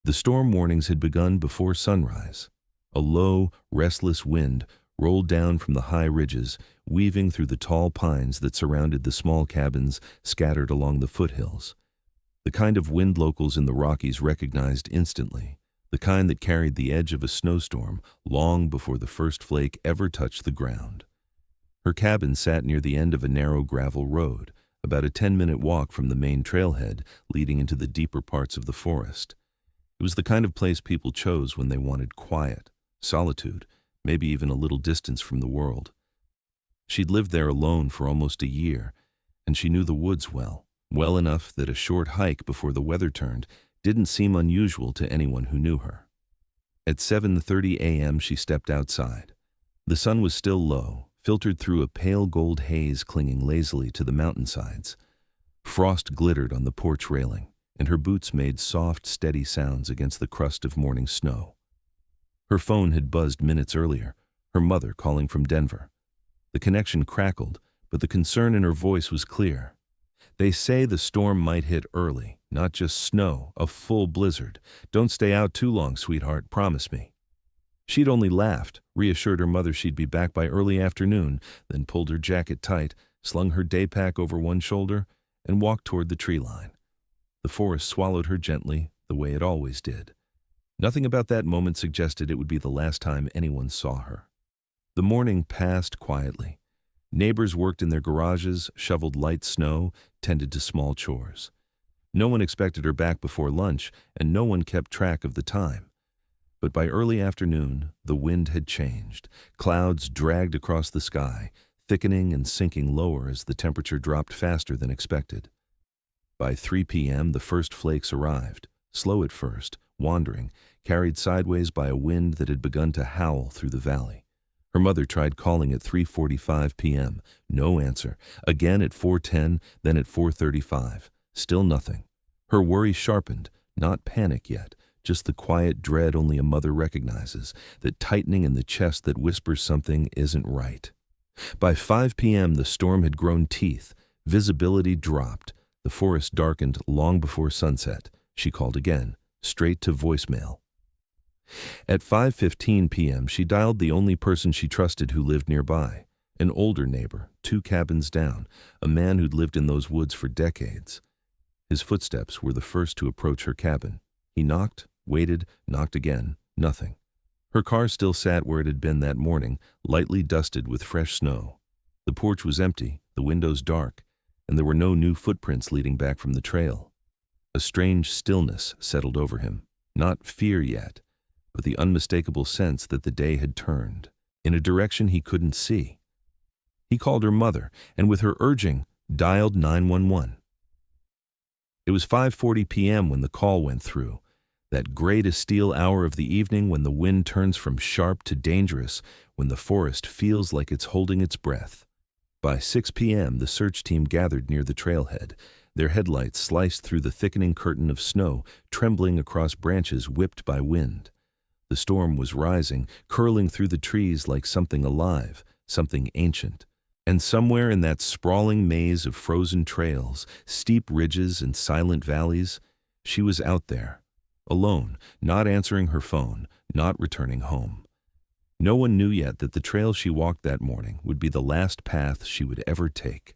The storm warnings had begun before sunrise. A low, restless wind rolled down from the high ridges, weaving through the tall pines that surrounded the small cabins scattered along the foothills. The kind of wind locals in the Rockies recognized instantly, the kind that carried the edge of a snowstorm long before the first flake ever touched the ground. Her cabin sat near the end of a narrow gravel road, about a 10-minute walk from the main trailhead leading into the deeper parts of the forest. It was the kind of place people chose when they wanted quiet, solitude, maybe even a little distance from the world. She'd lived there alone for almost a year, and she knew the woods well enough that a short hike before the weather turned didn't seem unusual to anyone who knew her. At 7:30 a.m. she stepped outside. The sun was still low, filtered through a pale gold haze clinging lazily to the mountainsides. Frost glittered on the porch railing, and her boots made soft, steady sounds against the crust of morning snow. Her phone had buzzed minutes earlier, her mother calling from Denver. The connection crackled, but the concern in her voice was clear. "They say the storm might hit early, not just snow, a full blizzard. Don't stay out too long, sweetheart, promise me." She'd only laughed, reassured her mother she'd be back by early afternoon, then pulled her jacket tight, slung her day pack over one shoulder, and walked toward the tree line. The forest swallowed her gently, the way it always did. Nothing about that moment suggested it would be the last time anyone saw her. The morning passed quietly. Neighbors worked in their garages, shoveled light snow, tended to small chores. No one expected her back before lunch, and no one kept track of the time. But by early afternoon, the wind had changed. Clouds dragged across the sky, thickening and sinking lower as the temperature dropped faster than expected. By 3 p.m., the first flakes arrived, slow at first, wandering, carried sideways by a wind that had begun to howl through the valley. Her mother tried calling at 3:45 p.m. No answer. Again at 4:10, then at 4:35. Still nothing. Her worry sharpened, not panic yet, just the quiet dread only a mother recognizes, that tightening in the chest that whispers something isn't right. By 5 p.m., the storm had grown teeth. Visibility dropped. The forest darkened long before sunset. She called again, straight to voicemail. At 5:15 p.m., she dialed the only person she trusted who lived nearby, an older neighbor, 2 cabins down, a man who'd lived in those woods for decades. His footsteps were the first to approach her cabin. He knocked, waited, knocked again, nothing. Her car still sat where it had been that morning, lightly dusted with fresh snow. The porch was empty, the windows dark, and there were no new footprints leading back from the trail. A strange stillness settled over him, not fear yet, but the unmistakable sense that the day had turned, in a direction he couldn't see. He called her mother, and with her urging, dialed 911. It was 5:40 p.m. when the call went through, that gray to steel hour of the evening when the wind turns from sharp to dangerous, when the forest feels like it's holding its breath. By 6 p.m., the search team gathered near the trailhead, their headlights sliced through the thickening curtain of snow, trembling across branches whipped by wind. The storm was rising, curling through the trees like something alive, something ancient. And somewhere in that sprawling maze of frozen trails, steep ridges and silent valleys, she was out there, alone, not answering her phone, not returning home. No one knew yet that the trail she walked that morning would be the last path she would ever take.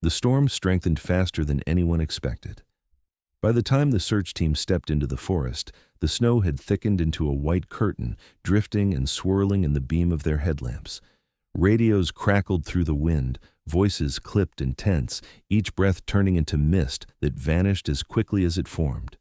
The storm strengthened faster than anyone expected. By the time the search team stepped into the forest, the snow had thickened into a white curtain, drifting and swirling in the beam of their headlamps. Radios crackled through the wind, voices clipped and tense, each breath turning into mist that vanished as quickly as it formed.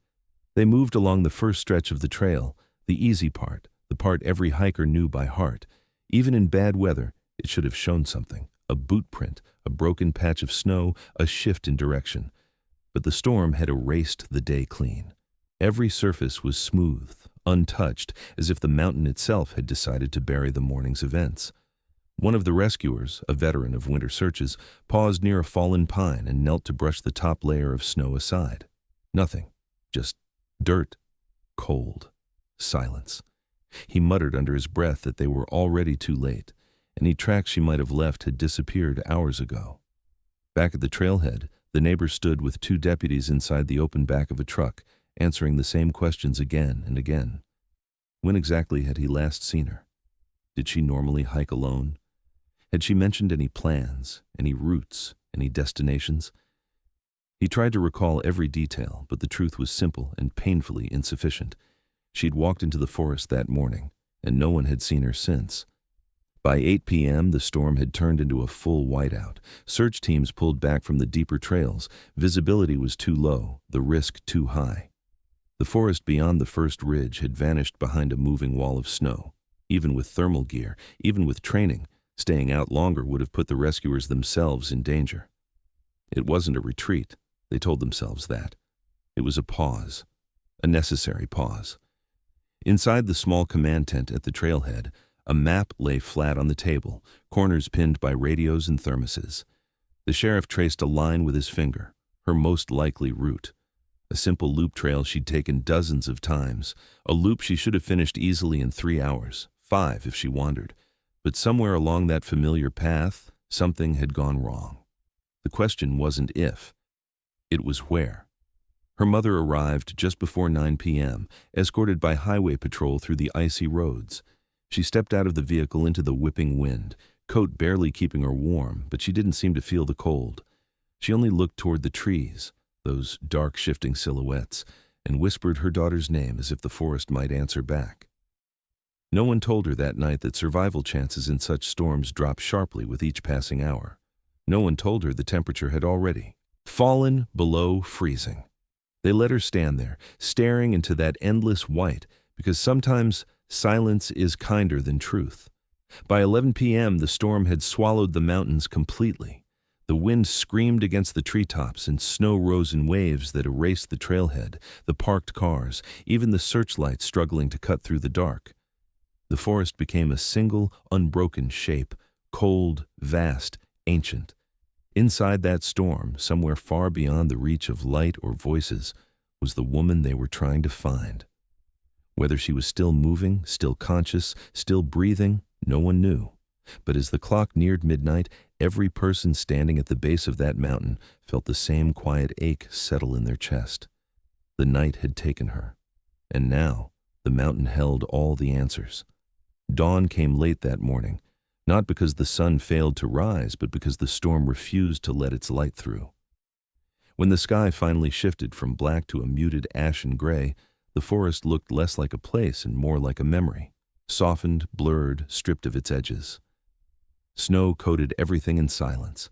They moved along the first stretch of the trail, the easy part, the part every hiker knew by heart. Even in bad weather, it should have shown something, a boot print, a broken patch of snow, a shift in direction. But the storm had erased the day clean. Every surface was smooth, untouched, as if the mountain itself had decided to bury the morning's events. One of the rescuers, a veteran of winter searches, paused near a fallen pine and knelt to brush the top layer of snow aside. Nothing, just dirt, cold, silence. He muttered under his breath that they were already too late. Any tracks she might have left had disappeared hours ago. Back at the trailhead, the neighbor stood with 2 deputies inside the open back of a truck, answering the same questions again and again. When exactly had he last seen her? Did she normally hike alone? Had she mentioned any plans, any routes, any destinations? He tried to recall every detail, but the truth was simple and painfully insufficient. She'd walked into the forest that morning, and no one had seen her since. By 8 p.m., the storm had turned into a full whiteout. Search teams pulled back from the deeper trails. Visibility was too low, the risk too high. The forest beyond the first ridge had vanished behind a moving wall of snow. Even with thermal gear, even with training, staying out longer would have put the rescuers themselves in danger. It wasn't a retreat, they told themselves that. It was a pause, a necessary pause. Inside the small command tent at the trailhead, a map lay flat on the table, corners pinned by radios and thermoses. The sheriff traced a line with his finger, her most likely route. A simple loop trail she'd taken dozens of times, a loop she should have finished easily in 3 hours, 5 if she wandered. But somewhere along that familiar path, something had gone wrong. The question wasn't if, it was where. Her mother arrived just before 9 p.m., escorted by highway patrol through the icy roads. She stepped out of the vehicle into the whipping wind, coat barely keeping her warm, but she didn't seem to feel the cold. She only looked toward the trees, those dark shifting silhouettes, and whispered her daughter's name as if the forest might answer back. No one told her that night that survival chances in such storms drop sharply with each passing hour. No one told her the temperature had already fallen below freezing. They let her stand there, staring into that endless white, because sometimes silence is kinder than truth. By 11 p.m., the storm had swallowed the mountains completely. The wind screamed against the treetops, and snow rose in waves that erased the trailhead, the parked cars, even the searchlights struggling to cut through the dark. The forest became a single, unbroken shape, cold, vast, ancient. Inside that storm, somewhere far beyond the reach of light or voices, was the woman they were trying to find. Whether she was still moving, still conscious, still breathing, no one knew. But as the clock neared midnight, every person standing at the base of that mountain felt the same quiet ache settle in their chest. The night had taken her, and now the mountain held all the answers. Dawn came late that morning, not because the sun failed to rise, but because the storm refused to let its light through. When the sky finally shifted from black to a muted ashen gray, the forest looked less like a place and more like a memory, softened, blurred, stripped of its edges. Snow coated everything in silence.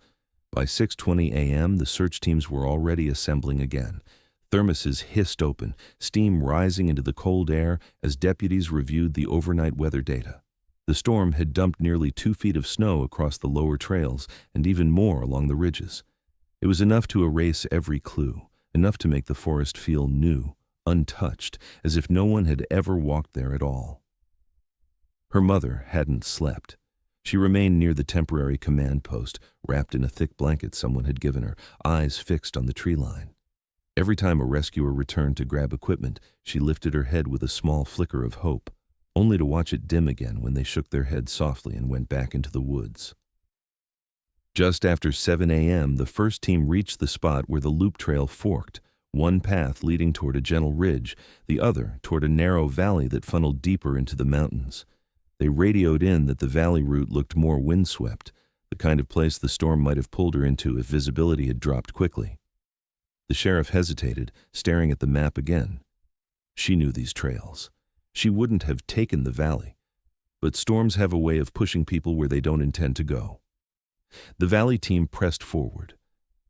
By 6:20 a.m., the search teams were already assembling again. Thermoses hissed open, steam rising into the cold air as deputies reviewed the overnight weather data. The storm had dumped nearly 2 feet of snow across the lower trails and even more along the ridges. It was enough to erase every clue, enough to make the forest feel new, untouched, as if no one had ever walked there at all. Her mother hadn't slept. She remained near the temporary command post, wrapped in a thick blanket someone had given her, eyes fixed on the tree line. Every time a rescuer returned to grab equipment, she lifted her head with a small flicker of hope, only to watch it dim again when they shook their heads softly and went back into the woods. Just after 7 a.m., the first team reached the spot where the loop trail forked, one path leading toward a gentle ridge, the other toward a narrow valley that funneled deeper into the mountains. They radioed in that the valley route looked more windswept, the kind of place the storm might have pulled her into if visibility had dropped quickly. The sheriff hesitated, staring at the map again. She knew these trails. She wouldn't have taken the valley. But storms have a way of pushing people where they don't intend to go. The valley team pressed forward.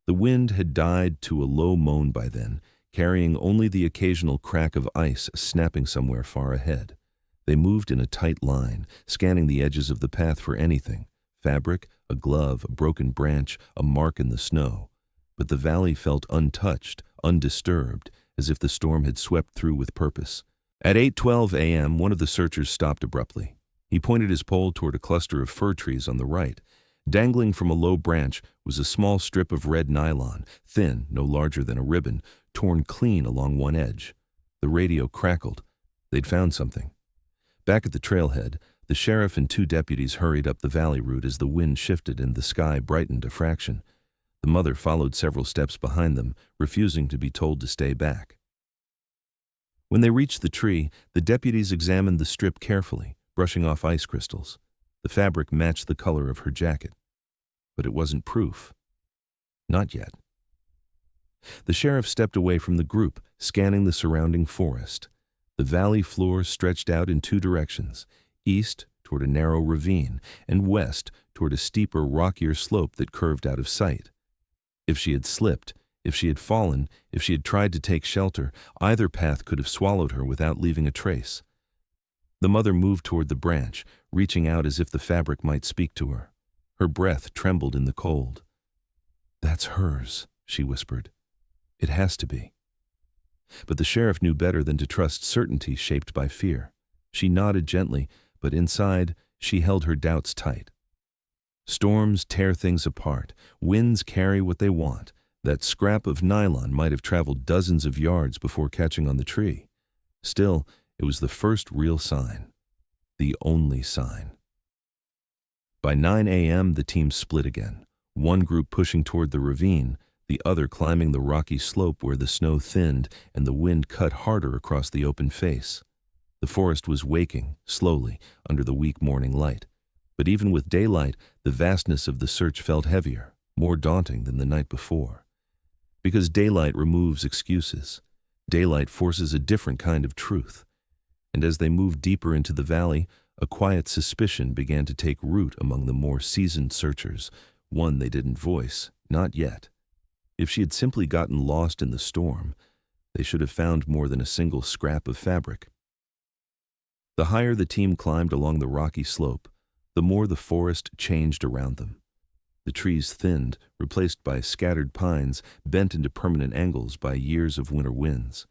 The wind had died to a low moan by then, carrying only the occasional crack of ice snapping somewhere far ahead. They moved in a tight line, scanning the edges of the path for anything: fabric, a glove, a broken branch, a mark in the snow. But the valley felt untouched, undisturbed, as if the storm had swept through with purpose. At 8:12 a.m., one of the searchers stopped abruptly. He pointed his pole toward a cluster of fir trees on the right. Dangling from a low branch was a small strip of red nylon, thin, no larger than a ribbon, torn clean along one edge. The radio crackled. They'd found something. Back at the trailhead, the sheriff and 2 deputies hurried up the valley route as the wind shifted and the sky brightened a fraction. The mother followed several steps behind them, refusing to be told to stay back. When they reached the tree, the deputies examined the strip carefully, brushing off ice crystals. The fabric matched the color of her jacket. But it wasn't proof. Not yet. The sheriff stepped away from the group, scanning the surrounding forest. The valley floor stretched out in two directions, east toward a narrow ravine, and west toward a steeper, rockier slope that curved out of sight. If she had slipped, if she had fallen, if she had tried to take shelter, either path could have swallowed her without leaving a trace. The mother moved toward the branch, reaching out as if the fabric might speak to her. Her breath trembled in the cold. "That's hers," she whispered. "It has to be." But the sheriff knew better than to trust certainty shaped by fear. She nodded gently, but inside she held her doubts tight. Storms tear things apart. Winds carry what they want. That scrap of nylon might have traveled dozens of yards before catching on the tree. Still, it was the first real sign. The only sign. By 9 a.m., the team split again, one group pushing toward the ravine, the other climbing the rocky slope where the snow thinned and the wind cut harder across the open face. The forest was waking, slowly, under the weak morning light. But even with daylight, the vastness of the search felt heavier, more daunting than the night before. Because daylight removes excuses. Daylight forces a different kind of truth. And as they moved deeper into the valley, a quiet suspicion began to take root among the more seasoned searchers, one they didn't voice, not yet. If she had simply gotten lost in the storm, they should have found more than a single scrap of fabric. The higher the team climbed along the rocky slope, the more the forest changed around them. The trees thinned, replaced by scattered pines, bent into permanent angles by years of winter winds.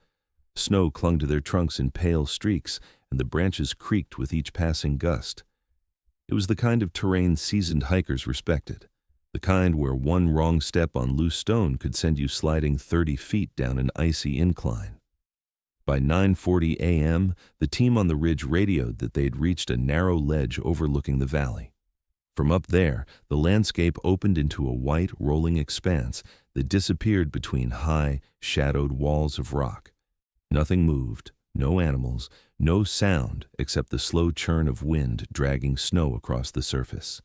Snow clung to their trunks in pale streaks, and the branches creaked with each passing gust. It was the kind of terrain seasoned hikers respected, the kind where one wrong step on loose stone could send you sliding 30 feet down an icy incline. By 9:40 a.m., the team on the ridge radioed that they had reached a narrow ledge overlooking the valley. From up there, the landscape opened into a white, rolling expanse that disappeared between high, shadowed walls of rock. Nothing moved, no animals, no sound except the slow churn of wind dragging snow across the surface.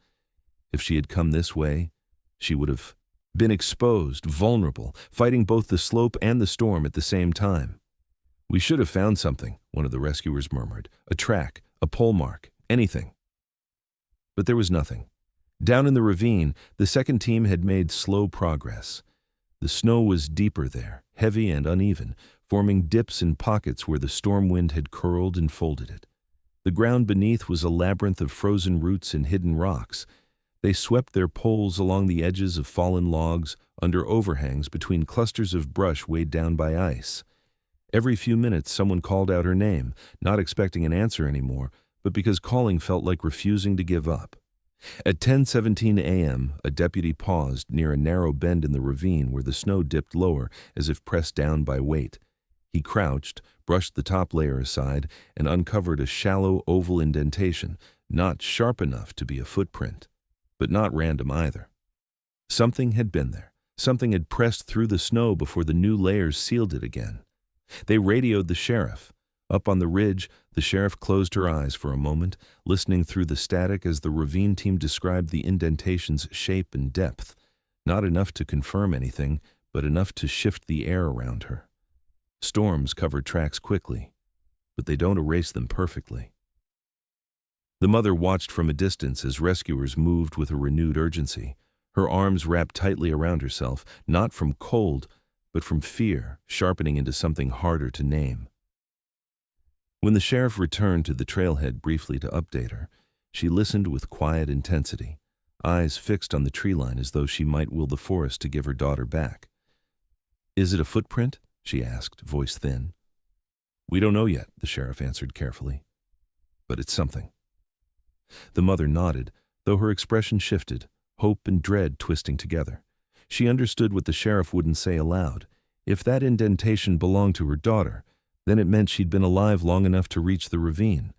If she had come this way, she would have been exposed, vulnerable, fighting both the slope and the storm at the same time. "We should have found something," one of the rescuers murmured. "A track, a pole mark, anything." But there was nothing. Down in the ravine, the second team had made slow progress. The snow was deeper there, heavy and uneven, forming dips and pockets where the storm wind had curled and folded it. The ground beneath was a labyrinth of frozen roots and hidden rocks. They swept their poles along the edges of fallen logs, under overhangs between clusters of brush weighed down by ice. Every few minutes someone called out her name, not expecting an answer anymore, but because calling felt like refusing to give up. At 10:17 a.m., a deputy paused near a narrow bend in the ravine where the snow dipped lower as if pressed down by weight. He crouched, brushed the top layer aside, and uncovered a shallow oval indentation, not sharp enough to be a footprint, but not random either. Something had been there. Something had pressed through the snow before the new layers sealed it again. They radioed the sheriff. Up on the ridge, the sheriff closed her eyes for a moment, listening through the static as the ravine team described the indentation's shape and depth. Not enough to confirm anything, but enough to shift the air around her. Storms cover tracks quickly, but they don't erase them perfectly. The mother watched from a distance as rescuers moved with a renewed urgency, her arms wrapped tightly around herself, not from cold, but from fear, sharpening into something harder to name. When the sheriff returned to the trailhead briefly to update her, she listened with quiet intensity, eyes fixed on the tree line as though she might will the forest to give her daughter back. "Is it a footprint?" she asked, voice thin. "We don't know yet," the sheriff answered carefully. "But it's something." The mother nodded, though her expression shifted, hope and dread twisting together. She understood what the sheriff wouldn't say aloud. If that indentation belonged to her daughter, then it meant she'd been alive long enough to reach the ravine.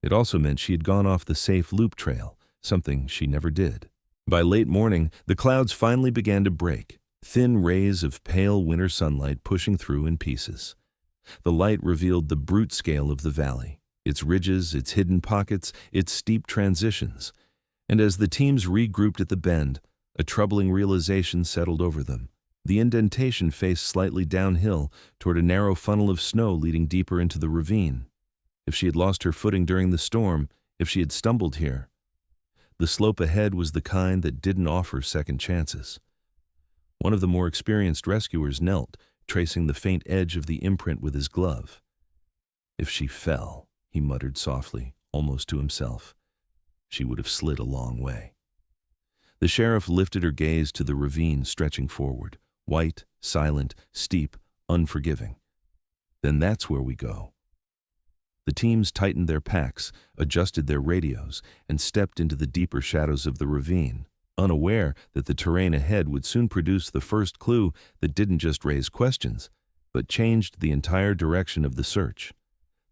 It also meant she had gone off the safe loop trail, something she never did. By late morning, the clouds finally began to break, thin rays of pale winter sunlight pushing through in pieces. The light revealed the brute scale of the valley, its ridges, its hidden pockets, its steep transitions. And as the teams regrouped at the bend, a troubling realization settled over them. The indentation faced slightly downhill toward a narrow funnel of snow leading deeper into the ravine. If she had lost her footing during the storm, if she had stumbled here, the slope ahead was the kind that didn't offer second chances. One of the more experienced rescuers knelt, tracing the faint edge of the imprint with his glove. If she fell, he muttered softly, almost to himself, she would have slid a long way. The sheriff lifted her gaze to the ravine stretching forward, white, silent, steep, unforgiving. Then that's where we go. The teams tightened their packs, adjusted their radios, and stepped into the deeper shadows of the ravine, unaware that the terrain ahead would soon produce the first clue that didn't just raise questions, but changed the entire direction of the search.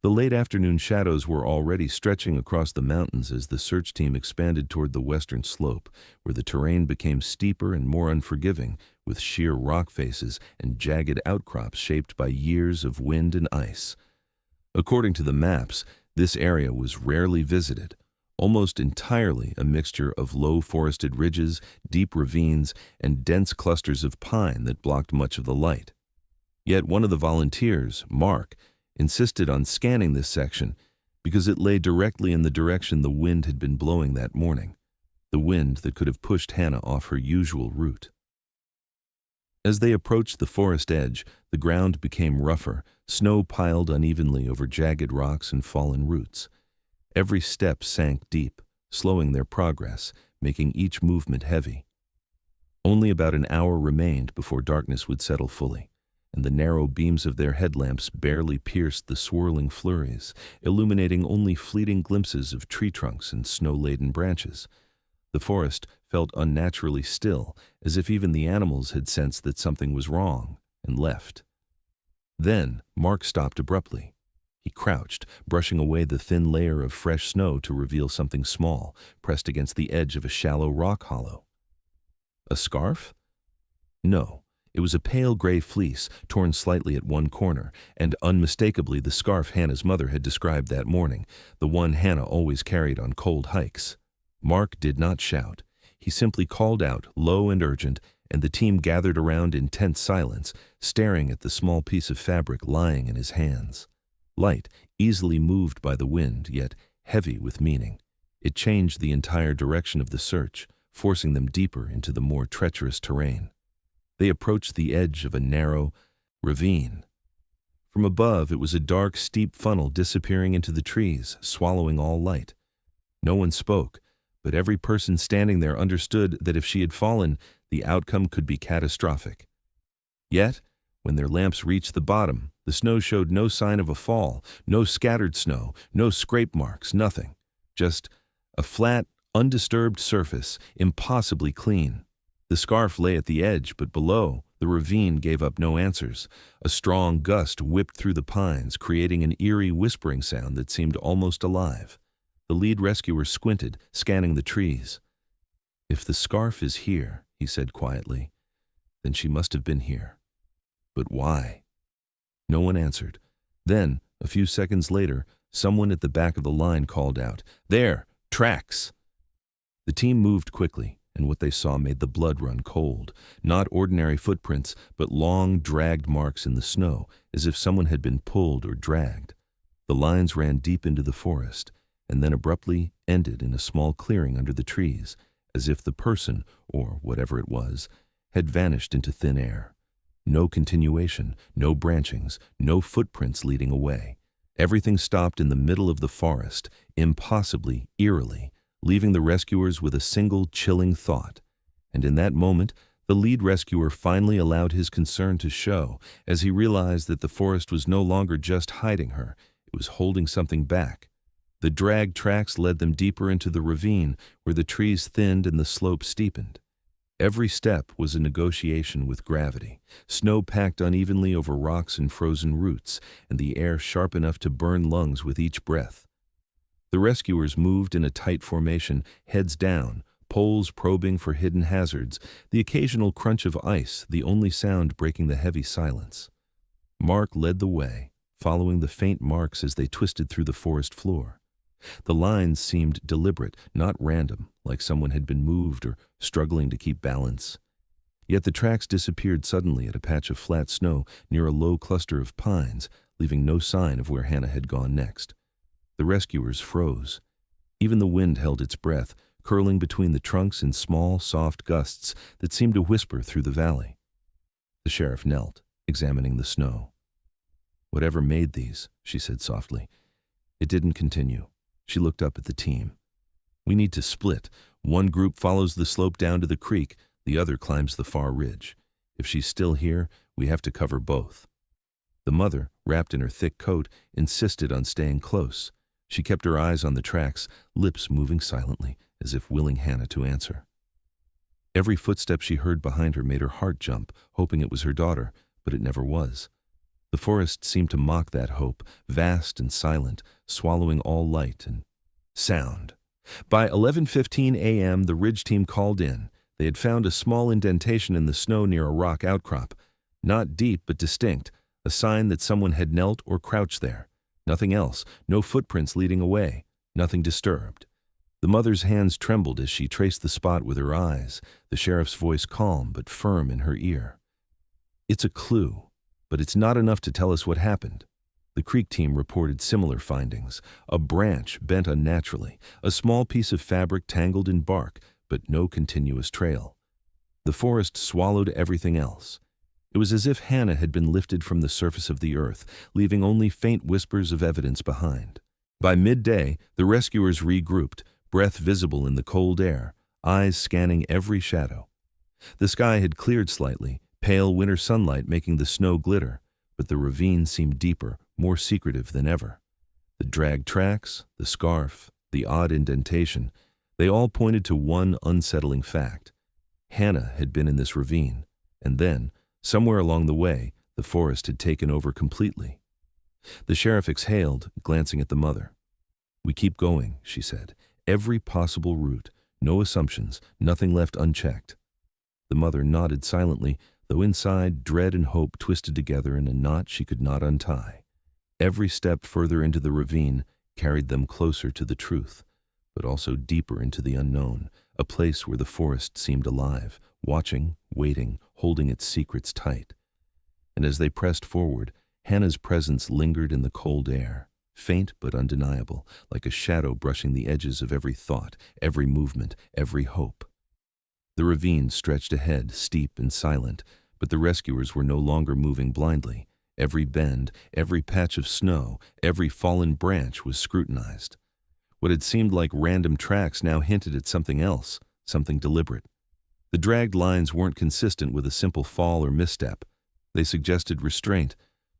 The late afternoon shadows were already stretching across the mountains as the search team expanded toward the western slope, where the terrain became steeper and more unforgiving, with sheer rock faces and jagged outcrops shaped by years of wind and ice. According to the maps, this area was rarely visited, almost entirely a mixture of low forested ridges, deep ravines, and dense clusters of pine that blocked much of the light. Yet one of the volunteers, Mark, insisted on scanning this section because it lay directly in the direction the wind had been blowing that morning, the wind that could have pushed Hannah off her usual route. As they approached the forest edge, the ground became rougher, snow piled unevenly over jagged rocks and fallen roots. Every step sank deep, slowing their progress, making each movement heavy. Only about an hour remained before darkness would settle fully, and the narrow beams of their headlamps barely pierced the swirling flurries, illuminating only fleeting glimpses of tree trunks and snow-laden branches. The forest felt unnaturally still, as if even the animals had sensed that something was wrong, and left. Then Mark stopped abruptly. He crouched, brushing away the thin layer of fresh snow to reveal something small, pressed against the edge of a shallow rock hollow. A scarf? No. It was a pale gray fleece, torn slightly at one corner, and unmistakably the scarf Hannah's mother had described that morning, the one Hannah always carried on cold hikes. Mark did not shout. He simply called out, low and urgent, and the team gathered around in tense silence, staring at the small piece of fabric lying in his hands. Light, easily moved by the wind, yet heavy with meaning. It changed the entire direction of the search, forcing them deeper into the more treacherous terrain. They approached the edge of a narrow ravine. From above, it was a dark, steep funnel disappearing into the trees, swallowing all light. No one spoke, but every person standing there understood that if she had fallen, the outcome could be catastrophic. Yet, when their lamps reached the bottom, the snow showed no sign of a fall, no scattered snow, no scrape marks, nothing. Just a flat, undisturbed surface, impossibly clean. The scarf lay at the edge, but below, the ravine gave up no answers. A strong gust whipped through the pines, creating an eerie whispering sound that seemed almost alive. The lead rescuer squinted, scanning the trees. "If the scarf is here," he said quietly, "then she must have been here. But why?" No one answered. Then, a few seconds later, someone at the back of the line called out, "There! Tracks!" The team moved quickly, and what they saw made the blood run cold. Not ordinary footprints, but long, dragged marks in the snow, as if someone had been pulled or dragged. The lines ran deep into the forest, and then abruptly ended in a small clearing under the trees, as if the person, or whatever it was, had vanished into thin air. No continuation, no branchings, no footprints leading away. Everything stopped in the middle of the forest, impossibly, eerily, leaving the rescuers with a single chilling thought. And in that moment, the lead rescuer finally allowed his concern to show, as he realized that the forest was no longer just hiding her, it was holding something back. The dragged tracks led them deeper into the ravine, where the trees thinned and the slope steepened. Every step was a negotiation with gravity, snow packed unevenly over rocks and frozen roots, and the air sharp enough to burn lungs with each breath. The rescuers moved in a tight formation, heads down, poles probing for hidden hazards, the occasional crunch of ice, the only sound breaking the heavy silence. Mark led the way, following the faint marks as they twisted through the forest floor. The lines seemed deliberate, not random, like someone had been moved or struggling to keep balance. Yet the tracks disappeared suddenly at a patch of flat snow near a low cluster of pines, leaving no sign of where Hannah had gone next. The rescuers froze. Even the wind held its breath, curling between the trunks in small, soft gusts that seemed to whisper through the valley. The sheriff knelt, examining the snow. "Whatever made these," she said softly. It didn't continue. She looked up at the team. "We need to split. One group follows the slope down to the creek, the other climbs the far ridge. If she's still here, we have to cover both." The mother, wrapped in her thick coat, insisted on staying close. She kept her eyes on the tracks, lips moving silently, as if willing Hannah to answer. Every footstep she heard behind her made her heart jump, hoping it was her daughter, but it never was. The forest seemed to mock that hope, vast and silent, swallowing all light and sound. By 11:15 a.m., the ridge team called in. They had found a small indentation in the snow near a rock outcrop. Not deep, but distinct, a sign that someone had knelt or crouched there. Nothing else, no footprints leading away, nothing disturbed. The mother's hands trembled as she traced the spot with her eyes, the sheriff's voice calm but firm in her ear. "It's a clue, but it's not enough to tell us what happened." The creek team reported similar findings. A branch bent unnaturally, a small piece of fabric tangled in bark, but no continuous trail. The forest swallowed everything else. It was as if Hannah had been lifted from the surface of the earth, leaving only faint whispers of evidence behind. By midday, the rescuers regrouped, breath visible in the cold air, eyes scanning every shadow. The sky had cleared slightly, pale winter sunlight making the snow glitter, but the ravine seemed deeper, more secretive than ever. The dragged tracks, the scarf, the odd indentation, they all pointed to one unsettling fact. Hannah had been in this ravine, and then, somewhere along the way, the forest had taken over completely. The sheriff exhaled, glancing at the mother. "We keep going," she said. "Every possible route, no assumptions, nothing left unchecked." The mother nodded silently, though inside dread and hope twisted together in a knot she could not untie. Every step further into the ravine carried them closer to the truth, but also deeper into the unknown, a place where the forest seemed alive, watching, waiting, holding its secrets tight. And as they pressed forward, Hannah's presence lingered in the cold air, faint but undeniable, like a shadow brushing the edges of every thought, every movement, every hope. The ravine stretched ahead, steep and silent, but the rescuers were no longer moving blindly. Every bend, every patch of snow, every fallen branch was scrutinized. What had seemed like random tracks now hinted at something else, something deliberate. The dragged lines weren't consistent with a simple fall or misstep. They suggested restraint,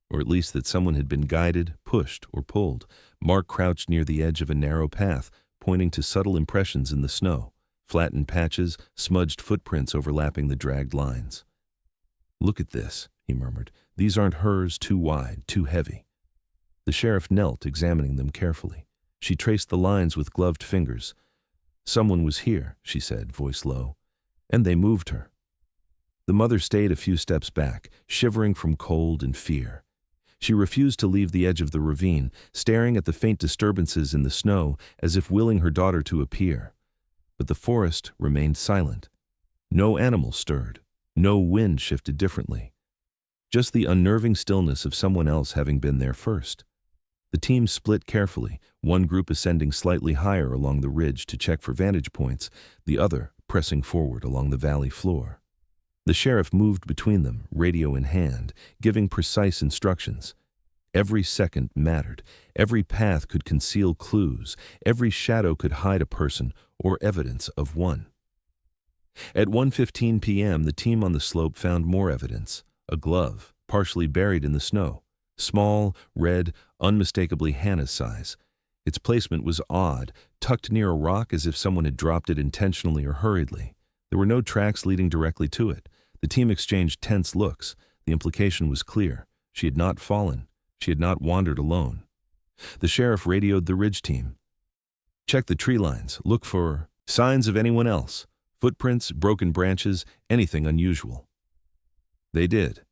or at least that someone had been guided, pushed, or pulled. Mark crouched near the edge of a narrow path, pointing to subtle impressions in the snow, flattened patches, smudged footprints overlapping the dragged lines. "Look at this," he murmured. "These aren't hers, too wide, too heavy." The sheriff knelt, examining them carefully. She traced the lines with gloved fingers. "Someone was here," she said, voice low, "and they moved her." The mother stayed a few steps back, shivering from cold and fear. She refused to leave the edge of the ravine, staring at the faint disturbances in the snow as if willing her daughter to appear. But the forest remained silent. No animal stirred. No wind shifted differently. Just the unnerving stillness of someone else having been there first. The team split carefully, one group ascending slightly higher along the ridge to check for vantage points, the other pressing forward along the valley floor. The sheriff moved between them, radio in hand, giving precise instructions. Every second mattered. Every path could conceal clues. Every shadow could hide a person or evidence of one. At 1:15 p.m., the team on the slope found more evidence. A glove, partially buried in the snow. Small, red, unmistakably Hannah's size. Its placement was odd, tucked near a rock as if someone had dropped it intentionally or hurriedly. There were no tracks leading directly to it. The team exchanged tense looks. The implication was clear. She had not fallen. She had not wandered alone. The sheriff radioed the ridge team. "Check the tree lines. Look for signs of anyone else. Footprints, broken branches, anything unusual." They did.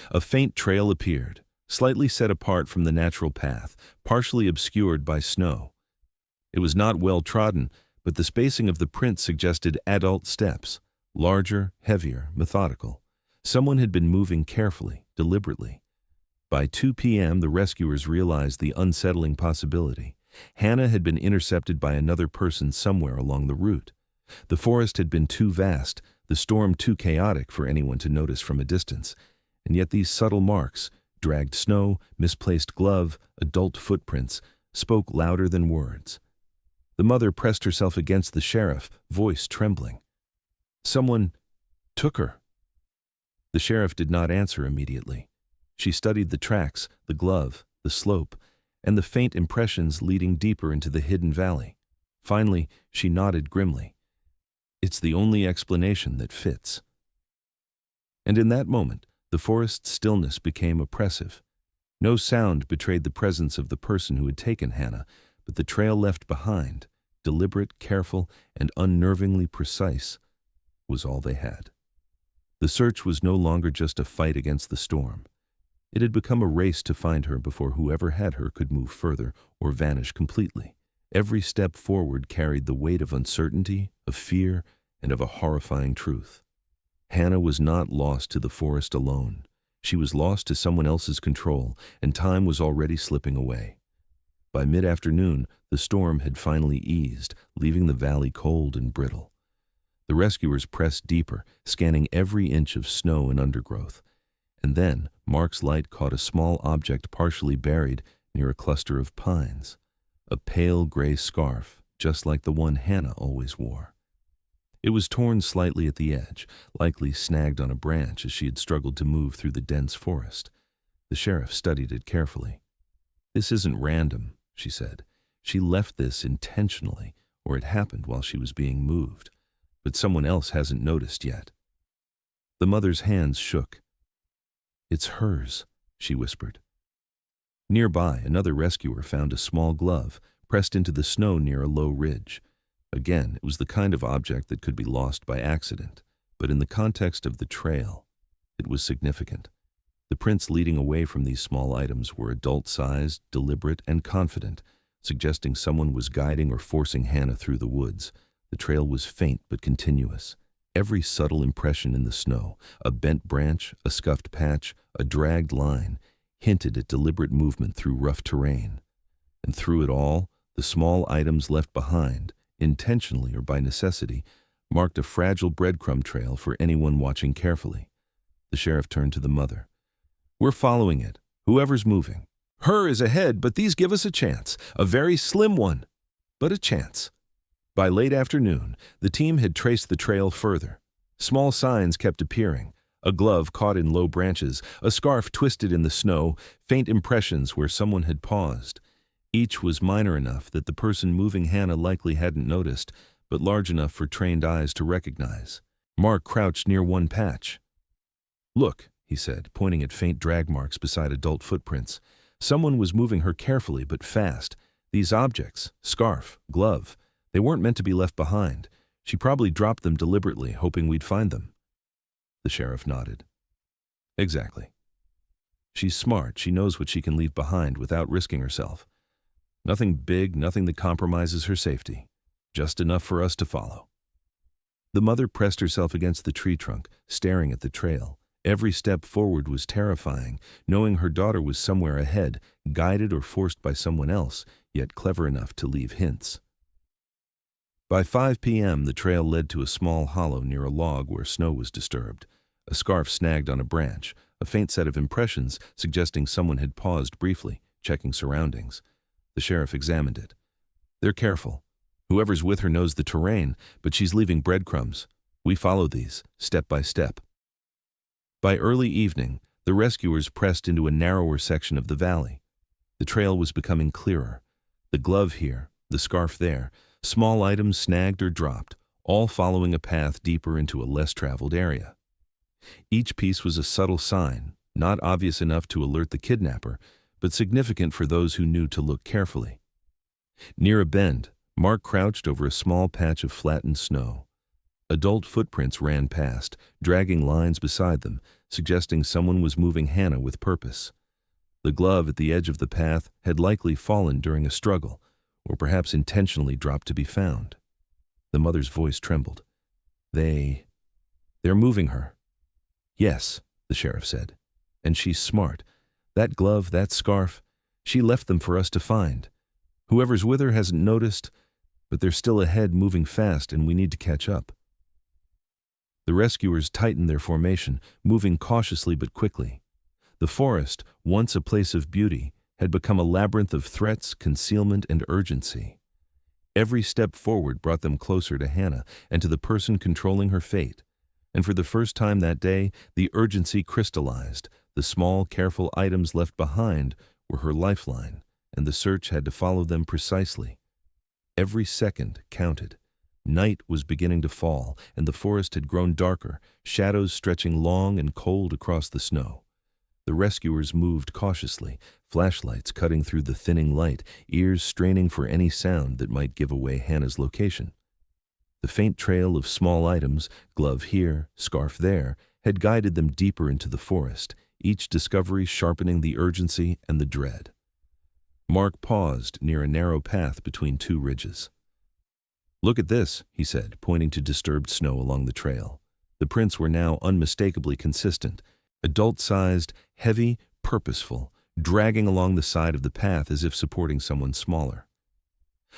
A faint trail appeared. slightly set apart from the natural path, partially obscured by snow. It was not well trodden, but the spacing of the prints suggested adult steps, larger, heavier, methodical. Someone had been moving carefully, deliberately. By 2 p.m., the rescuers realized the unsettling possibility. Hannah had been intercepted by another person somewhere along the route. The forest had been too vast, the storm too chaotic for anyone to notice from a distance. And yet these subtle marks, dragged snow, misplaced glove, adult footprints, spoke louder than words. The mother pressed herself against the sheriff, voice trembling. "Someone took her." The sheriff did not answer immediately. She studied the tracks, the glove, the slope, and the faint impressions leading deeper into the hidden valley. Finally, she nodded grimly. "It's the only explanation that fits." And in that moment, the forest's stillness became oppressive. No sound betrayed the presence of the person who had taken Hannah, but the trail left behind, deliberate, careful, and unnervingly precise, was all they had. The search was no longer just a fight against the storm. It had become a race to find her before whoever had her could move further or vanish completely. Every step forward carried the weight of uncertainty, of fear, and of a horrifying truth. Hannah was not lost to the forest alone. She was lost to someone else's control, and time was already slipping away. By mid-afternoon, the storm had finally eased, leaving the valley cold and brittle. The rescuers pressed deeper, scanning every inch of snow and undergrowth. And then, Mark's light caught a small object partially buried near a cluster of pines. A pale gray scarf, just like the one Hannah always wore. It was torn slightly at the edge, likely snagged on a branch as she had struggled to move through the dense forest. The sheriff studied it carefully. "This isn't random," she said. "She left this intentionally, or it happened while she was being moved. But someone else hasn't noticed yet." The mother's hands shook. "It's hers," she whispered. Nearby, another rescuer found a small glove pressed into the snow near a low ridge. Again, it was the kind of object that could be lost by accident, but in the context of the trail, it was significant. The prints leading away from these small items were adult-sized, deliberate, and confident, suggesting someone was guiding or forcing Hannah through the woods. The trail was faint but continuous. Every subtle impression in the snow, a bent branch, a scuffed patch, a dragged line, hinted at deliberate movement through rough terrain. And through it all, the small items left behind, intentionally or by necessity, marked a fragile breadcrumb trail for anyone watching carefully. The sheriff turned to the mother. "We're following it, whoever's moving. Her is ahead, but these give us a chance, a very slim one, but a chance." By late afternoon, the team had traced the trail further. Small signs kept appearing, a glove caught in low branches, a scarf twisted in the snow, faint impressions where someone had paused. Each was minor enough that the person moving Hannah likely hadn't noticed, but large enough for trained eyes to recognize. Mark crouched near one patch. "Look," he said, pointing at faint drag marks beside adult footprints. Someone was moving her carefully but fast. These objects, scarf, glove, they weren't meant to be left behind. She probably dropped them deliberately, hoping we'd find them. The sheriff nodded. "Exactly. She's smart. She knows what she can leave behind without risking herself. Nothing big, nothing that compromises her safety. Just enough for us to follow." The mother pressed herself against the tree trunk, staring at the trail. Every step forward was terrifying, knowing her daughter was somewhere ahead, guided or forced by someone else, yet clever enough to leave hints. By 5 p.m., the trail led to a small hollow near a log where snow was disturbed. A scarf snagged on a branch, a faint set of impressions suggesting someone had paused briefly, checking surroundings. The sheriff examined it. "They're careful. Whoever's with her knows the terrain, but she's leaving breadcrumbs. We follow these, step by step." By early evening, the rescuers pressed into a narrower section of the valley. The trail was becoming clearer. The glove here, the scarf there, small items snagged or dropped, all following a path deeper into a less traveled area. Each piece was a subtle sign, not obvious enough to alert the kidnapper, but significant for those who knew to look carefully. Near a bend, Mark crouched over a small patch of flattened snow. Adult footprints ran past, dragging lines beside them, suggesting someone was moving Hannah with purpose. The glove at the edge of the path had likely fallen during a struggle, or perhaps intentionally dropped to be found. The mother's voice trembled. They're moving her. Yes, the sheriff said. And she's smart. That glove, that scarf, she left them for us to find. Whoever's with her hasn't noticed, but they're still ahead moving fast and we need to catch up. The rescuers tightened their formation, moving cautiously but quickly. The forest, once a place of beauty, had become a labyrinth of threats, concealment, and urgency. Every step forward brought them closer to Hannah and to the person controlling her fate. And for the first time that day, the urgency crystallized. The small, careful items left behind were her lifeline, and the search had to follow them precisely. Every second counted. Night was beginning to fall, and the forest had grown darker, shadows stretching long and cold across the snow. The rescuers moved cautiously, flashlights cutting through the thinning light, ears straining for any sound that might give away Hannah's location. The faint trail of small items, glove here, scarf there, had guided them deeper into the forest, each discovery sharpening the urgency and the dread. Mark paused near a narrow path between two ridges. "Look at this," he said, pointing to disturbed snow along the trail. The prints were now unmistakably consistent, adult-sized, heavy, purposeful, dragging along the side of the path as if supporting someone smaller.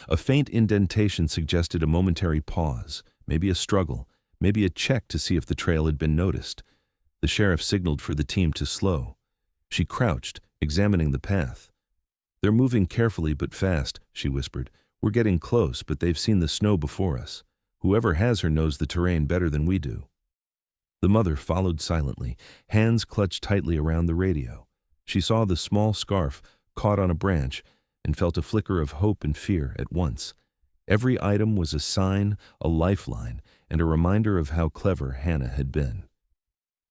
A faint indentation suggested a momentary pause, maybe a struggle, maybe a check to see if the trail had been noticed. The sheriff signaled for the team to slow. She crouched, examining the path. "They're moving carefully but fast," she whispered. "We're getting close, but they've seen the snow before us. Whoever has her knows the terrain better than we do." The mother followed silently, hands clutched tightly around the radio. She saw the small scarf caught on a branch and felt a flicker of hope and fear at once. Every item was a sign, a lifeline, and a reminder of how clever Hannah had been.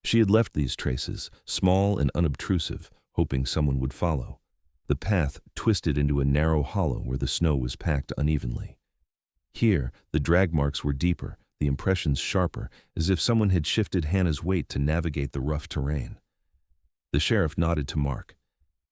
She had left these traces, small and unobtrusive, hoping someone would follow. The path twisted into a narrow hollow where the snow was packed unevenly. Here, the drag marks were deeper, the impressions sharper, as if someone had shifted Hannah's weight to navigate the rough terrain. The sheriff nodded to Mark.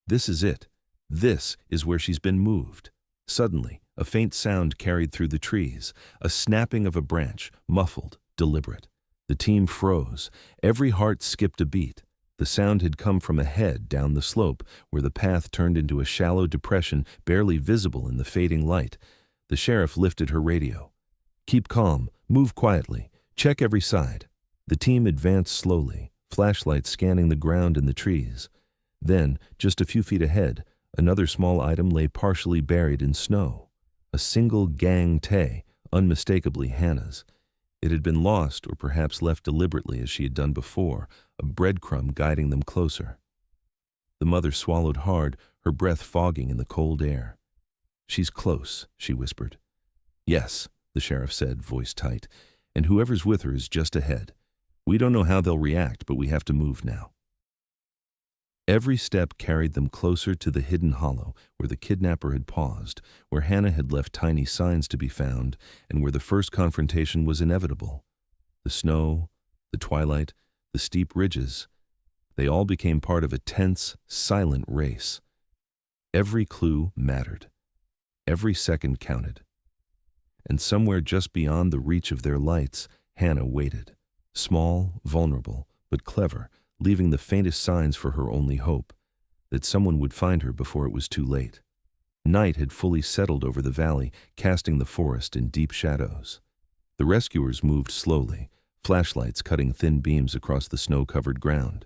"This is it. This is where she's been moved." Suddenly, a faint sound carried through the trees, a snapping of a branch, muffled, deliberate. The team froze. Every heart skipped a beat. The sound had come from ahead down the slope, where the path turned into a shallow depression barely visible in the fading light. The sheriff lifted her radio. "Keep calm, move quietly, check every side." The team advanced slowly, flashlights scanning the ground and the trees. Then, just a few feet ahead, another small item lay partially buried in snow. A single gang tay, unmistakably Hannah's. It had been lost or perhaps left deliberately as she had done before, a breadcrumb guiding them closer. The mother swallowed hard, her breath fogging in the cold air. "She's close," she whispered. "Yes," the sheriff said, voice tight, "and whoever's with her is just ahead. We don't know how they'll react, but we have to move now." Every step carried them closer to the hidden hollow where the kidnapper had paused, where Hannah had left tiny signs to be found, and where the first confrontation was inevitable. The snow, the twilight, the steep ridges, they all became part of a tense, silent race. Every clue mattered. Every second counted. And somewhere just beyond the reach of their lights, Hannah waited. Small, vulnerable, but clever, leaving the faintest signs for her only hope, that someone would find her before it was too late. Night had fully settled over the valley, casting the forest in deep shadows. The rescuers moved slowly, flashlights cutting thin beams across the snow-covered ground.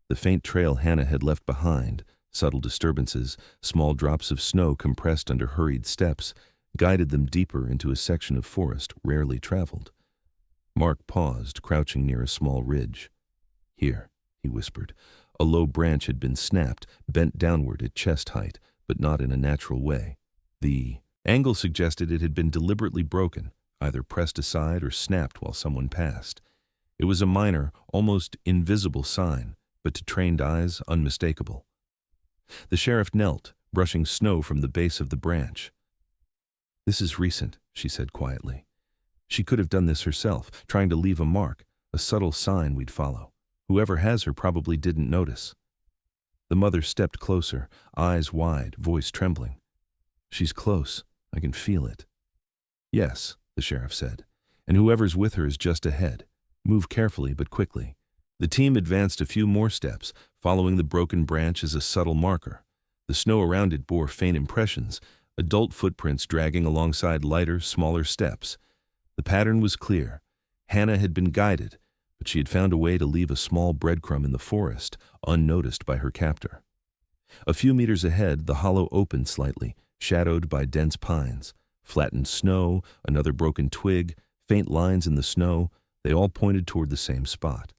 The faint trail Hannah had left behind, subtle disturbances, small drops of snow compressed under hurried steps, guided them deeper into a section of forest rarely traveled. Mark paused, crouching near a small ridge. "Here," he whispered. A low branch had been snapped, bent downward at chest height, but not in a natural way. The angle suggested it had been deliberately broken, either pressed aside or snapped while someone passed. It was a minor, almost invisible sign, but to trained eyes, unmistakable. The sheriff knelt, brushing snow from the base of the branch. "This is recent," she said quietly. "She could have done this herself, trying to leave a mark, a subtle sign we'd follow. Whoever has her probably didn't notice." The mother stepped closer, eyes wide, voice trembling. "She's close. I can feel it." "Yes," the sheriff said, "and whoever's with her is just ahead. Move carefully but quickly." The team advanced a few more steps, following the broken branch as a subtle marker. The snow around it bore faint impressions, adult footprints dragging alongside lighter, smaller steps. The pattern was clear. Hannah had been guided, but she had found a way to leave a small breadcrumb in the forest, unnoticed by her captor. A few meters ahead, the hollow opened slightly, shadowed by dense pines. Flattened snow, another broken twig, faint lines in the snow, they all pointed toward the same spot.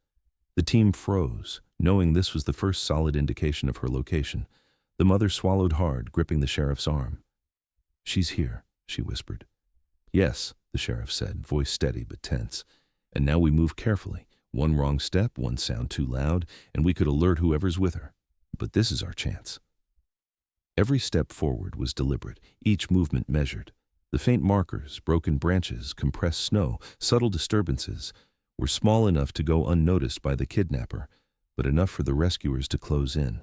The team froze, knowing this was the first solid indication of her location. The mother swallowed hard, gripping the sheriff's arm. "She's here," she whispered. "Yes," the sheriff said, voice steady but tense. "And now we move carefully. One wrong step, one sound too loud, and we could alert whoever's with her. But this is our chance." Every step forward was deliberate, each movement measured. The faint markers, broken branches, compressed snow, subtle disturbances, were small enough to go unnoticed by the kidnapper, but enough for the rescuers to close in.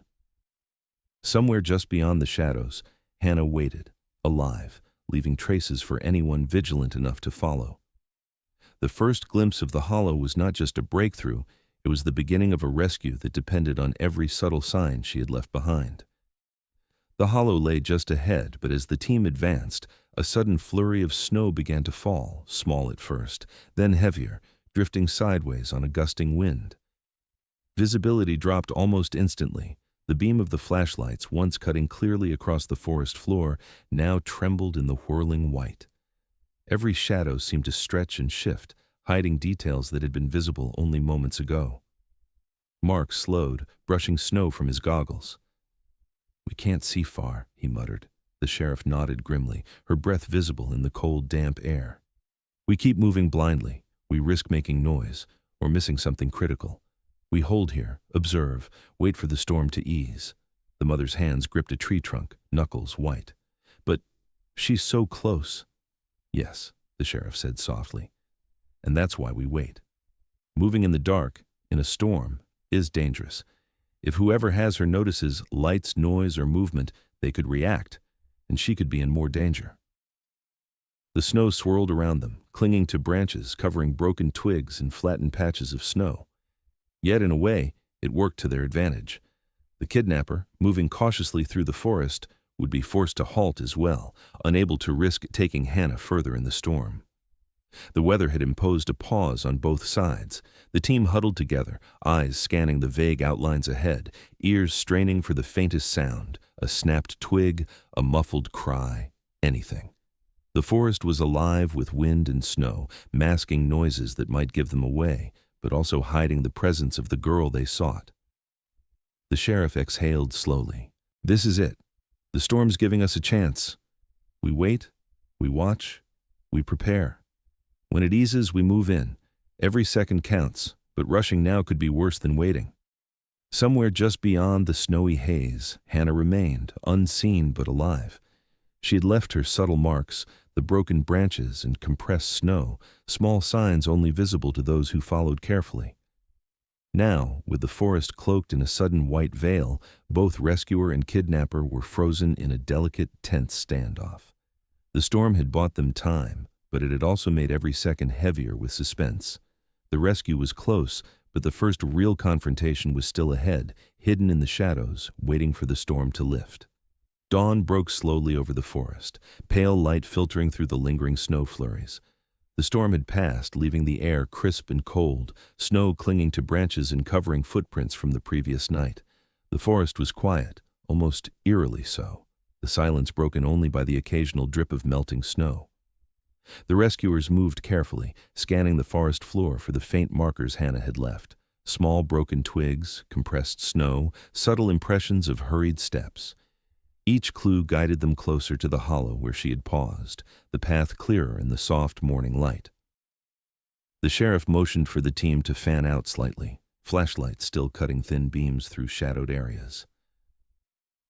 Somewhere just beyond the shadows, Hannah waited, alive, leaving traces for anyone vigilant enough to follow. The first glimpse of the hollow was not just a breakthrough, it was the beginning of a rescue that depended on every subtle sign she had left behind. The hollow lay just ahead, but as the team advanced, a sudden flurry of snow began to fall, small at first, then heavier, drifting sideways on a gusting wind. Visibility dropped almost instantly. The beam of the flashlights, once cutting clearly across the forest floor, now trembled in the whirling white. Every shadow seemed to stretch and shift, hiding details that had been visible only moments ago. Mark slowed, brushing snow from his goggles. "We can't see far," he muttered. The sheriff nodded grimly, her breath visible in the cold, damp air. "We keep moving blindly. We risk making noise, or missing something critical. We hold here, observe, wait for the storm to ease." The mother's hands gripped a tree trunk, knuckles white. "But she's so close." "Yes," the sheriff said softly. "And that's why we wait. Moving in the dark, in a storm, is dangerous. If whoever has her notices lights, noise, or movement, they could react, and she could be in more danger." The snow swirled around them, clinging to branches, covering broken twigs and flattened patches of snow. Yet, in a way, it worked to their advantage. The kidnapper, moving cautiously through the forest, would be forced to halt as well, unable to risk taking Hannah further in the storm. The weather had imposed a pause on both sides. The team huddled together, eyes scanning the vague outlines ahead, ears straining for the faintest sound, a snapped twig, a muffled cry, anything. The forest was alive with wind and snow, masking noises that might give them away, but also hiding the presence of the girl they sought. The sheriff exhaled slowly. "This is it. The storm's giving us a chance. We wait, we watch, we prepare. When it eases, we move in. Every second counts, but rushing now could be worse than waiting." Somewhere just beyond the snowy haze, Hannah remained, unseen but alive. She had left her subtle marks, the broken branches and compressed snow, small signs only visible to those who followed carefully. Now, with the forest cloaked in a sudden white veil, both rescuer and kidnapper were frozen in a delicate, tense standoff. The storm had bought them time, but it had also made every second heavier with suspense. The rescue was close, but the first real confrontation was still ahead, hidden in the shadows, waiting for the storm to lift. Dawn broke slowly over the forest, pale light filtering through the lingering snow flurries. The storm had passed, leaving the air crisp and cold, snow clinging to branches and covering footprints from the previous night. The forest was quiet, almost eerily so, the silence broken only by the occasional drip of melting snow. The rescuers moved carefully, scanning the forest floor for the faint markers Hannah had left. Small broken twigs, compressed snow, subtle impressions of hurried steps. Each clue guided them closer to the hollow where she had paused, the path clearer in the soft morning light. The sheriff motioned for the team to fan out slightly, flashlights still cutting thin beams through shadowed areas.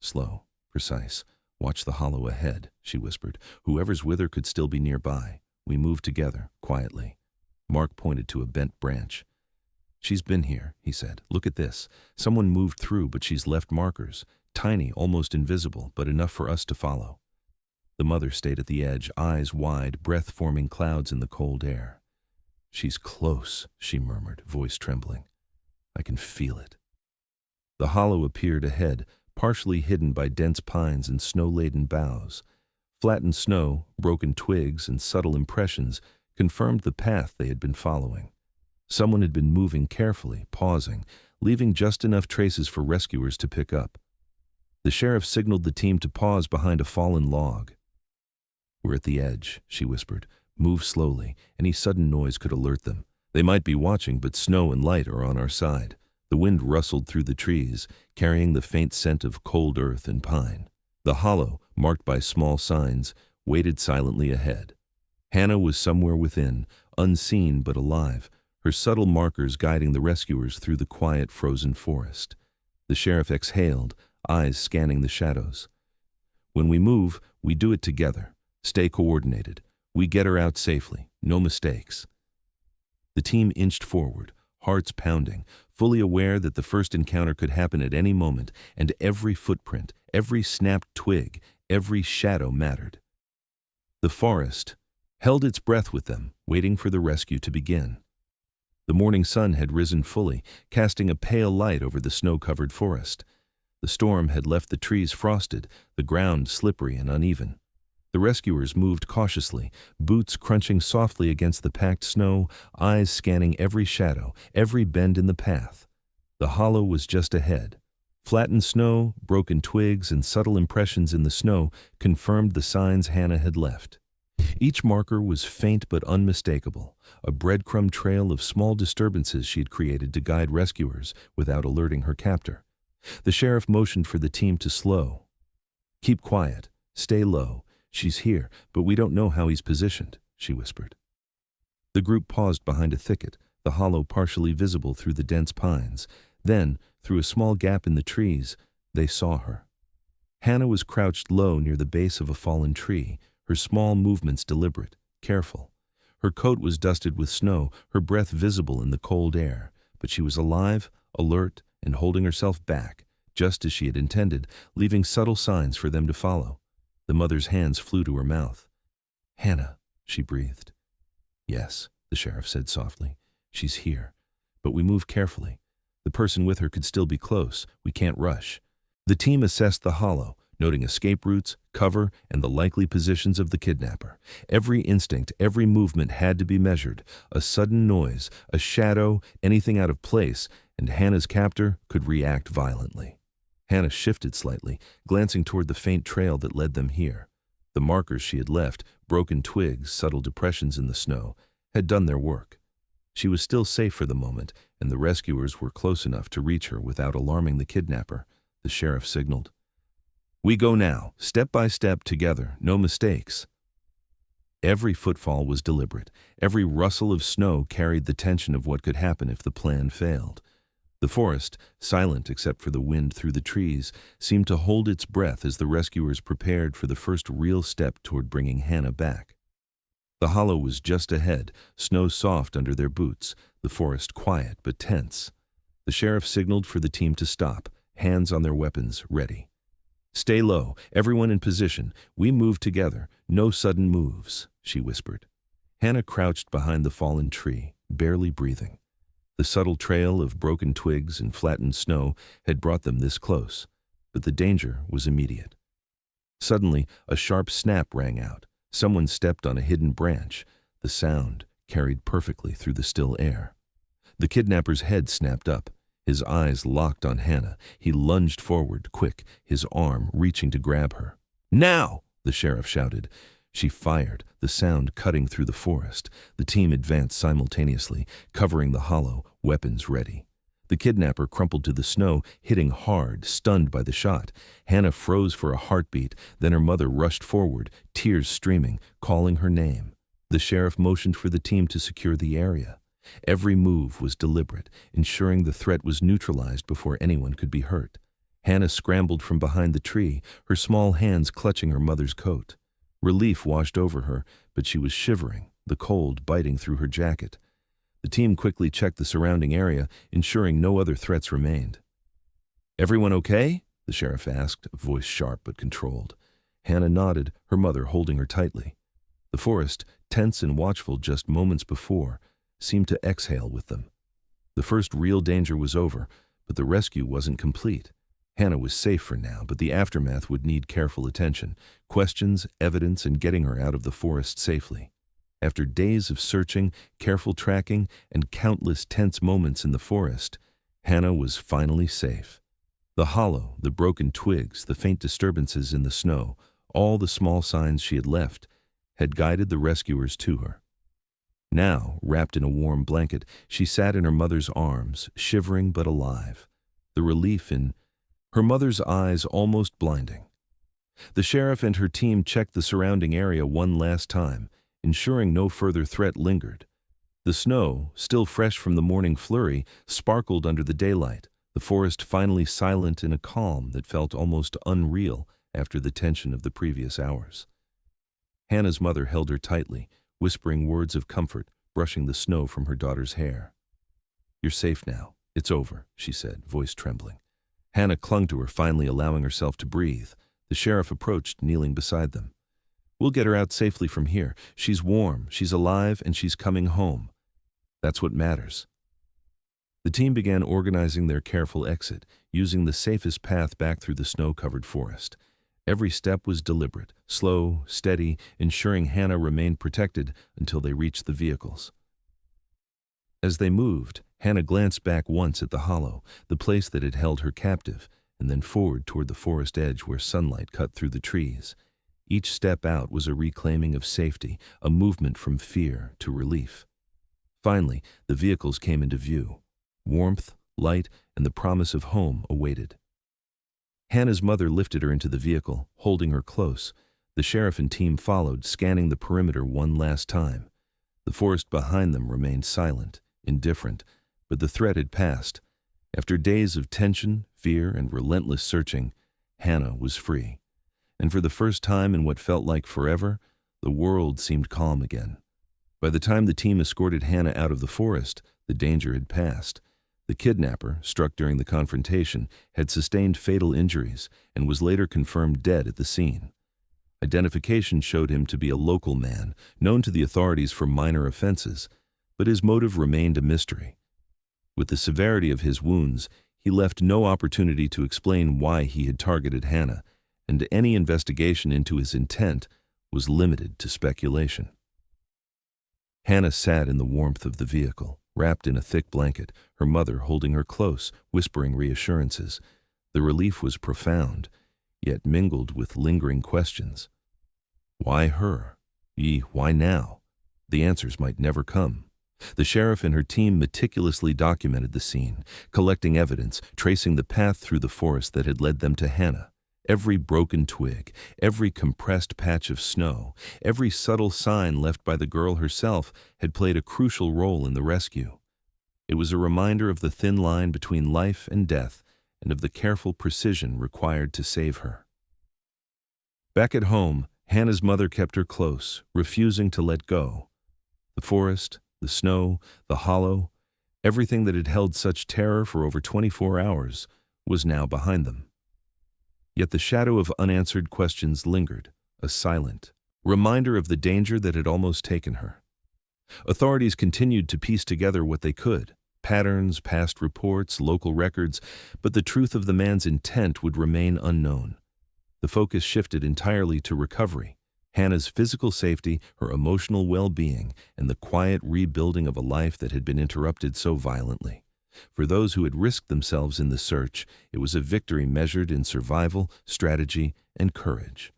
"Slow, precise. Watch the hollow ahead," she whispered. "Whoever's with her could still be nearby." We moved together, quietly. Mark pointed to a bent branch. "She's been here," he said. "Look at this. Someone moved through, but she's left markers. Tiny, almost invisible, but enough for us to follow." The mother stayed at the edge, eyes wide, breath-forming clouds in the cold air. "She's close," she murmured, voice trembling. "I can feel it." The hollow appeared ahead, partially hidden by dense pines and snow-laden boughs. Flattened snow, broken twigs, and subtle impressions confirmed the path they had been following. Someone had been moving carefully, pausing, leaving just enough traces for rescuers to pick up. The sheriff signaled the team to pause behind a fallen log. "We're at the edge," she whispered. "Move slowly. Any sudden noise could alert them. They might be watching, but snow and light are on our side." The wind rustled through the trees, carrying the faint scent of cold earth and pine. The hollow, marked by small signs, waited silently ahead. Hannah was somewhere within, unseen but alive, her subtle markers guiding the rescuers through the quiet, frozen forest. The sheriff exhaled, eyes scanning the shadows. "When we move, we do it together. Stay coordinated. We get her out safely. No mistakes." The team inched forward, hearts pounding, fully aware that the first encounter could happen at any moment, and every footprint, every snapped twig, every shadow mattered. The forest held its breath with them, waiting for the rescue to begin. The morning sun had risen fully, casting a pale light over the snow-covered forest. The storm had left the trees frosted, the ground slippery and uneven. The rescuers moved cautiously, boots crunching softly against the packed snow, eyes scanning every shadow, every bend in the path. The hollow was just ahead. Flattened snow, broken twigs, and subtle impressions in the snow confirmed the signs Hannah had left. Each marker was faint but unmistakable, a breadcrumb trail of small disturbances she had created to guide rescuers without alerting her captor. The sheriff motioned for the team to slow. "Keep quiet. Stay low. She's here, but we don't know how he's positioned," she whispered. The group paused behind a thicket, the hollow partially visible through the dense pines. Then, through a small gap in the trees, they saw her. Hannah was crouched low near the base of a fallen tree, her small movements deliberate, careful. Her coat was dusted with snow, her breath visible in the cold air, but she was alive, alert, and holding herself back, just as she had intended, leaving subtle signs for them to follow. The mother's hands flew to her mouth. "Hannah," she breathed. "Yes," the sheriff said softly. "She's here. But we move carefully. The person with her could still be close. We can't rush." The team assessed the hollow, noting escape routes, cover, and the likely positions of the kidnapper. Every instinct, every movement had to be measured. A sudden noise, a shadow, anything out of place, and Hannah's captor could react violently. Hannah shifted slightly, glancing toward the faint trail that led them here. The markers she had left, broken twigs, subtle depressions in the snow, had done their work. She was still safe for the moment, and the rescuers were close enough to reach her without alarming the kidnapper. The sheriff signaled. "We go now, step by step, together, no mistakes." Every footfall was deliberate. Every rustle of snow carried the tension of what could happen if the plan failed. The forest, silent except for the wind through the trees, seemed to hold its breath as the rescuers prepared for the first real step toward bringing Hannah back. The hollow was just ahead, snow soft under their boots, the forest quiet but tense. The sheriff signaled for the team to stop, hands on their weapons, ready. "Stay low, everyone in position. We move together, no sudden moves," she whispered. Hannah crouched behind the fallen tree, barely breathing. The subtle trail of broken twigs and flattened snow had brought them this close, but the danger was immediate. Suddenly, a sharp snap rang out. Someone stepped on a hidden branch. The sound carried perfectly through the still air. The kidnapper's head snapped up. His eyes locked on Hannah. He lunged forward, quick, his arm reaching to grab her. "Now!" the sheriff shouted. She fired, the sound cutting through the forest. The team advanced simultaneously, covering the hollow, weapons ready. The kidnapper crumpled to the snow, hitting hard, stunned by the shot. Hannah froze for a heartbeat, then her mother rushed forward, tears streaming, calling her name. The sheriff motioned for the team to secure the area. Every move was deliberate, ensuring the threat was neutralized before anyone could be hurt. Hannah scrambled from behind the tree, her small hands clutching her mother's coat. Relief washed over her, but she was shivering, the cold biting through her jacket. The team quickly checked the surrounding area, ensuring no other threats remained. "Everyone okay?" the sheriff asked, a voice sharp but controlled. Hannah nodded, her mother holding her tightly. The forest, tense and watchful just moments before, seemed to exhale with them. The first real danger was over, but the rescue wasn't complete. Hannah was safe for now, but the aftermath would need careful attention, questions, evidence, and getting her out of the forest safely. After days of searching, careful tracking, and countless tense moments in the forest, Hannah was finally safe. The hollow, the broken twigs, the faint disturbances in the snow, all the small signs she had left, had guided the rescuers to her. Now, wrapped in a warm blanket, she sat in her mother's arms, shivering but alive. The relief in her mother's eyes almost blinding. The sheriff and her team checked the surrounding area one last time, ensuring no further threat lingered. The snow, still fresh from the morning flurry, sparkled under the daylight, the forest finally silent in a calm that felt almost unreal after the tension of the previous hours. Hannah's mother held her tightly, whispering words of comfort, brushing the snow from her daughter's hair. "You're safe now. It's over," she said, voice trembling. Hannah clung to her, finally allowing herself to breathe. The sheriff approached, kneeling beside them. "We'll get her out safely from here. She's warm, she's alive, and she's coming home. That's what matters." The team began organizing their careful exit, using the safest path back through the snow-covered forest. Every step was deliberate, slow, steady, ensuring Hannah remained protected until they reached the vehicles. As they moved, Hannah glanced back once at the hollow, the place that had held her captive, and then forward toward the forest edge where sunlight cut through the trees. Each step out was a reclaiming of safety, a movement from fear to relief. Finally, the vehicles came into view. Warmth, light, and the promise of home awaited. Hannah's mother lifted her into the vehicle, holding her close. The sheriff and team followed, scanning the perimeter one last time. The forest behind them remained silent, indifferent, but the threat had passed. After days of tension, fear, and relentless searching, Hannah was free. And for the first time in what felt like forever, the world seemed calm again. By the time the team escorted Hannah out of the forest, the danger had passed. The kidnapper, struck during the confrontation, had sustained fatal injuries and was later confirmed dead at the scene. Identification showed him to be a local man, known to the authorities for minor offenses, but his motive remained a mystery. With the severity of his wounds, he left no opportunity to explain why he had targeted Hannah, and any investigation into his intent was limited to speculation. Hannah sat in the warmth of the vehicle, wrapped in a thick blanket, her mother holding her close, whispering reassurances. The relief was profound, yet mingled with lingering questions. Why her? Why now? The answers might never come. The sheriff and her team meticulously documented the scene, collecting evidence, tracing the path through the forest that had led them to Hannah. Every broken twig, every compressed patch of snow, every subtle sign left by the girl herself had played a crucial role in the rescue. It was a reminder of the thin line between life and death and of the careful precision required to save her. Back at home, Hannah's mother kept her close, refusing to let go. The forest, the snow, the hollow, everything that had held such terror for over 24 hours was now behind them. Yet the shadow of unanswered questions lingered, a silent reminder of the danger that had almost taken her. Authorities continued to piece together what they could, patterns, past reports, local records, but the truth of the man's intent would remain unknown. The focus shifted entirely to recovery, Hannah's physical safety, her emotional well-being, and the quiet rebuilding of a life that had been interrupted so violently. For those who had risked themselves in the search, it was a victory measured in survival, strategy, and courage.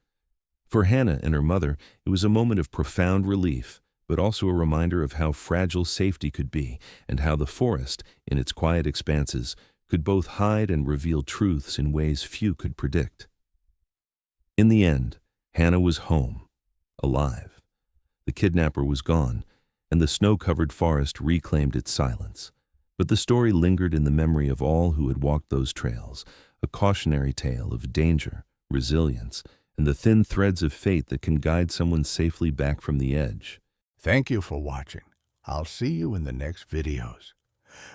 For Hannah and her mother, it was a moment of profound relief, but also a reminder of how fragile safety could be, and how the forest, in its quiet expanses, could both hide and reveal truths in ways few could predict. In the end, Hannah was home, alive. The kidnapper was gone, and the snow-covered forest reclaimed its silence. But the story lingered in the memory of all who had walked those trails, a cautionary tale of danger, resilience, and the thin threads of fate that can guide someone safely back from the edge. Thank you for watching. I'll see you in the next videos,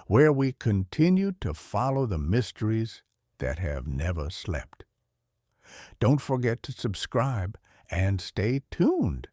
where we continue to follow the mysteries that have never slept. Don't forget to subscribe and stay tuned